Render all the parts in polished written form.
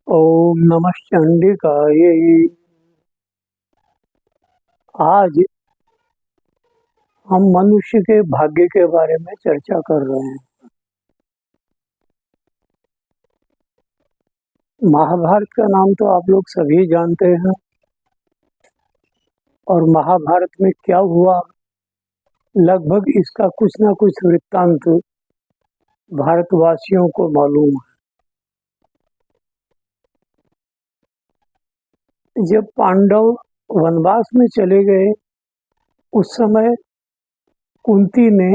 ओम नमः चंडिकाय। आज हम मनुष्य के भाग्य के बारे में चर्चा कर रहे हैं। महाभारत का नाम तो आप लोग सभी जानते हैं और महाभारत में क्या हुआ, लगभग इसका कुछ न कुछ वृत्तांत भारतवासियों को मालूम है। जब पांडव वनवास में चले गए, उस समय कुंती ने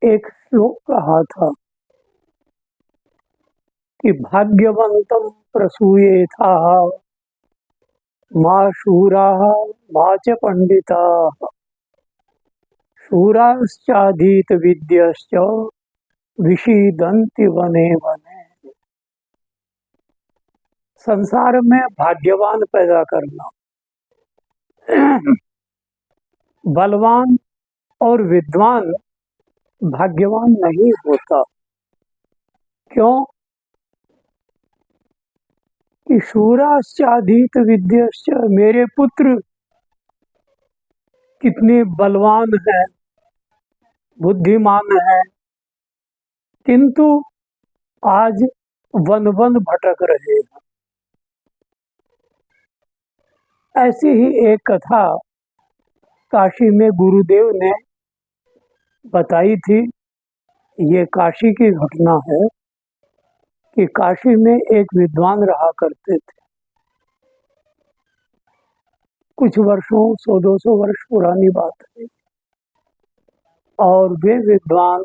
एक श्लोक कहा था कि भाग्यवंतम प्रसूयेथा माँ शूरा माँ च पंडिता शूराश्चाधीत विद्यश्च विषीदन्ति वने वने। संसार में भाग्यवान पैदा करना, बलवान और विद्वान भाग्यवान नहीं होता। क्यों? कि शूराश्चाधीत विद्यश्च, मेरे पुत्र कितने बलवान हैं, बुद्धिमान हैं, किंतु आज वन वन भटक रहे हैं। ऐसी ही एक कथा काशी में गुरुदेव ने बताई थी। ये काशी की घटना है कि काशी में एक विद्वान रहा करते थे। कुछ वर्षों 100-200 वर्ष पुरानी बात है। और वे विद्वान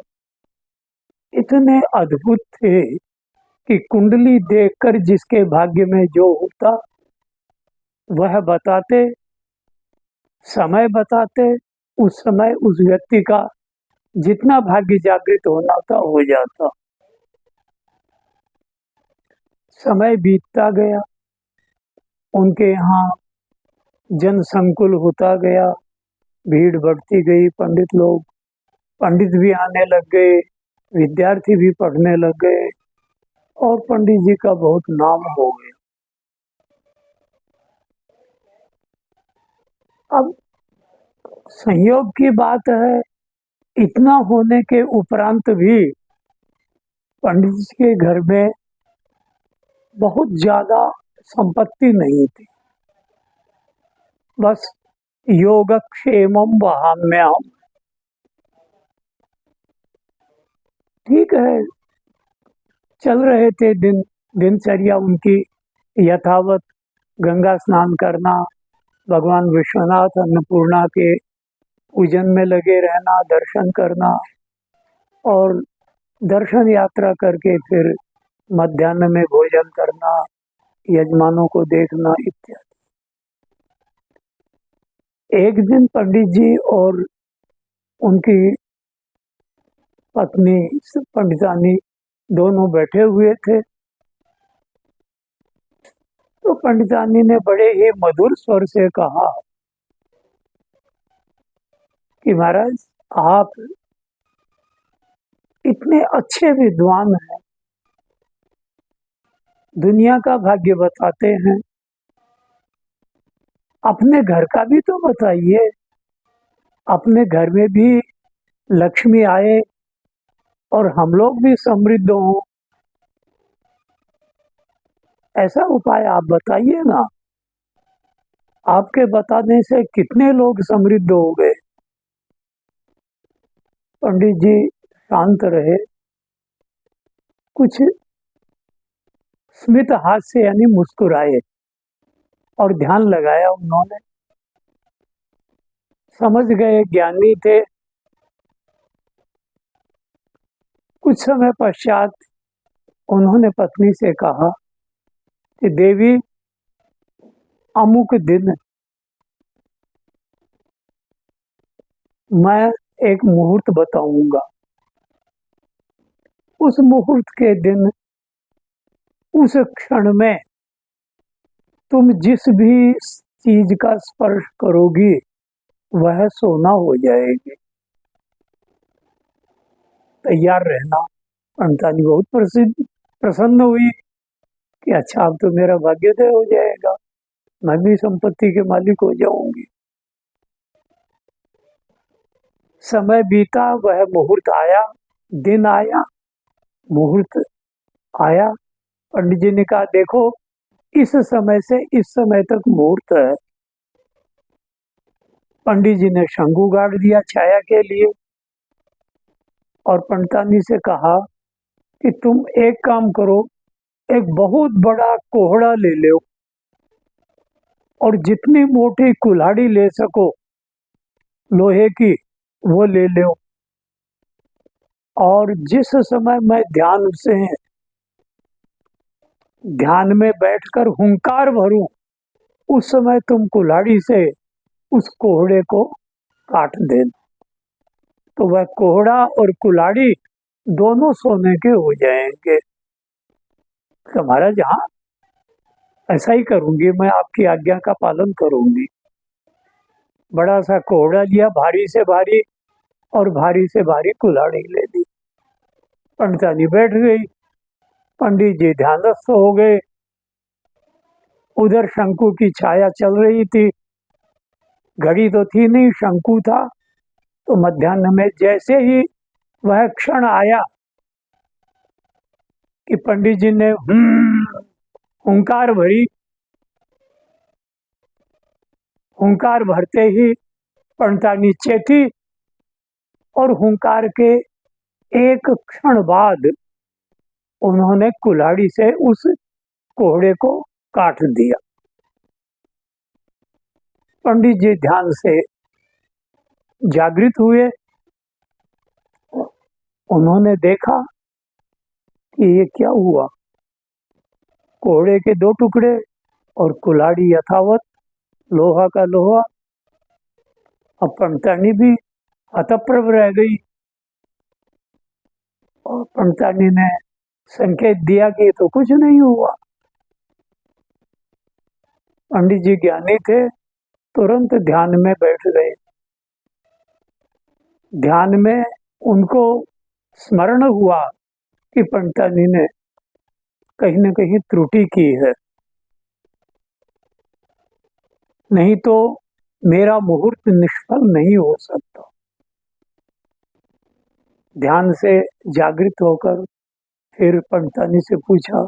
इतने अद्भुत थे कि कुंडली देखकर जिसके भाग्य में जो होता वह बताते, समय बताते, उस समय उस व्यक्ति का जितना भाग्य जागृत होना था हो जाता। समय बीतता गया, उनके यहाँ जन संकुल होता गया, भीड़ बढ़ती गई, पंडित भी आने लग गए, विद्यार्थी भी पढ़ने लग गए और पंडित जी का बहुत नाम हो गया। अब संयोग की बात है, इतना होने के उपरांत भी पंडित जी के घर में बहुत ज्यादा संपत्ति नहीं थी। बस योगक्षेमम वहाम्यहम्, ठीक है, चल रहे थे दिनचर्या उनकी यथावत। गंगा स्नान करना, भगवान विश्वनाथ अन्नपूर्णा के पूजन में लगे रहना, दर्शन करना और दर्शन यात्रा करके फिर मध्याह्न में भोजन करना, यजमानों को देखना इत्यादि। एक दिन पंडित जी और उनकी पत्नी पंडितानी दोनों बैठे हुए थे। तो पंडितानी ने बड़े ही मधुर स्वर से कहा कि महाराज, आप इतने अच्छे विद्वान हैं, दुनिया का भाग्य बताते हैं, अपने घर का भी तो बताइए, अपने घर में भी लक्ष्मी आए और हम लोग भी समृद्ध हों, ऐसा उपाय आप बताइए ना। आपके बताने से कितने लोग समृद्ध हो गए। पंडित जी शांत रहे, कुछ स्मित हास्य यानी मुस्कुराए और ध्यान लगाया उन्होंने। समझ गए, ज्ञानी थे। कुछ समय पश्चात उन्होंने पत्नी से कहा कि देवी, अमुक दिन मैं एक मुहूर्त बताऊंगा। उस मुहूर्त के दिन, उस क्षण में तुम जिस भी चीज का स्पर्श करोगी वह सोना हो जाएगी, तैयार रहना। पंडितानी बहुत प्रसन्न हुई कि अच्छा अब तो मेरा भाग्योदय हो जाएगा, मैं भी संपत्ति के मालिक हो जाऊंगी। समय बीता, वह मुहूर्त आया, दिन आया, मुहूर्त आया। पंडित जी ने कहा देखो इस समय से इस समय तक मुहूर्त है। पंडित जी ने शंखु गाड़ दिया छाया के लिए और पंडितानी से कहा कि तुम एक काम करो, एक बहुत बड़ा कोहड़ा ले लो और जितनी मोटी कुल्हाड़ी ले सको लोहे की वो ले लो, और जिस समय मैं ध्यान में बैठकर हुंकार भरूं उस समय तुम कुल्हाड़ी से उस कोहड़े को काट देना। तो वह कोहड़ा और कुल्हाड़ी दोनों सोने के हो जाएंगे। तो महाराज हाँ ऐसा ही करूंगी, मैं आपकी आज्ञा का पालन करूंगी। बड़ा सा कोहड़ा लिया, भारी से भारी, और भारी से भारी कुल्हाड़ी ले ली। पंडितानी बैठ गई, पंडित जी ध्यानस्थ हो गए। उधर शंकु की छाया चल रही थी, घड़ी तो थी नहीं, शंकु था। तो मध्याह्न में जैसे ही वह क्षण आया कि पंडित जी ने हुंकार भरी, हुंकार भरते ही पंडितानी चेती और हुंकार के एक क्षण बाद उन्होंने कुल्हाड़ी से उस कोहड़े को काट दिया। पंडित जी ध्यान से जागृत हुए, उन्होंने देखा कि ये क्या हुआ, कोहड़े के दो टुकड़े और कुल्हाड़ी यथावत, लोहा का लोहा। अब पंडितानी भी हतप्रभ रह गई और पंडितानी ने संकेत दिया कि तो कुछ नहीं हुआ। पंडित जी ज्ञानी थे, तुरंत ध्यान में बैठ गए। ध्यान में उनको स्मरण हुआ कि पंडितानी ने कहीं न कहीं त्रुटि की है, नहीं तो मेरा मुहूर्त निष्फल नहीं हो सकता। ध्यान से जागृत होकर फिर पंडितानी से पूछा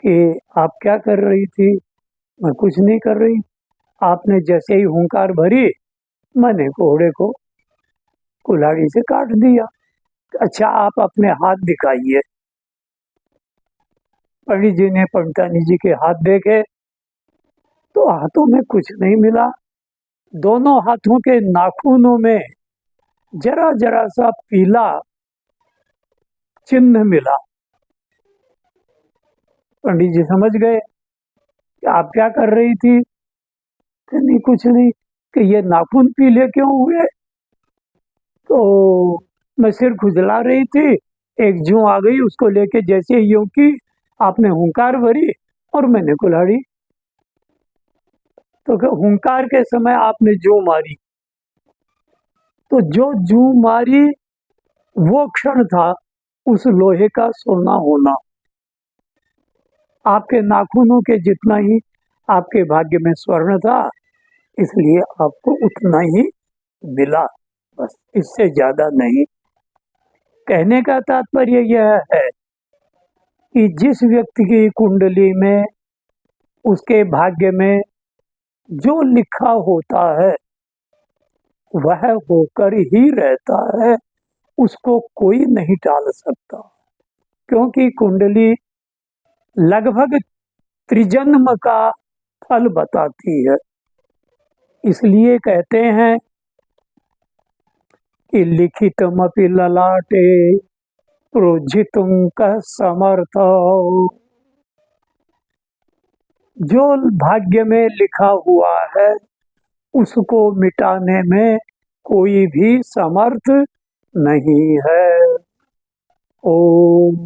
कि आप क्या कर रही थी? मैं कुछ नहीं कर रही, आपने जैसे ही हुंकार भरी मैंने कोहड़े को कुल्हाड़ी से काट दिया। अच्छा आप अपने हाथ दिखाइए। पंडित जी ने पंडितानी जी के हाथ देखे तो हाथों में कुछ नहीं मिला। दोनों हाथों के नाखूनों में जरा जरा सा पीला चिन्ह मिला। पंडित जी समझ गए कि आप क्या कर रही थी? कि नहीं कुछ नहीं। कि ये नाखून पीले क्यों हुए? तो मैं सिर खुजला रही थी, एक जूं आ गई, उसको लेके जैसे ही यूं की आपने हुंकार भरी और मैंने कुल्हाड़ी। तो हुंकार के समय आपने जूं मारी, तो जो जूं मारी वो क्षण था उस लोहे का सोना होना। आपके नाखूनों के जितना ही आपके भाग्य में स्वर्ण था, इसलिए आपको उतना ही मिला, बस इससे ज्यादा नहीं। कहने का तात्पर्य यह है कि जिस व्यक्ति की कुंडली में उसके भाग्य में जो लिखा होता है वह होकर ही रहता है, उसको कोई नहीं टाल सकता। क्योंकि कुंडली लगभग त्रिजन्म का फल बताती है। इसलिए कहते हैं कि लिखितमपि ललाटे प्रोज्झितुं कः समर्थ। जो भाग्य में लिखा हुआ है उसको मिटाने में कोई भी समर्थ नहीं है। ओम।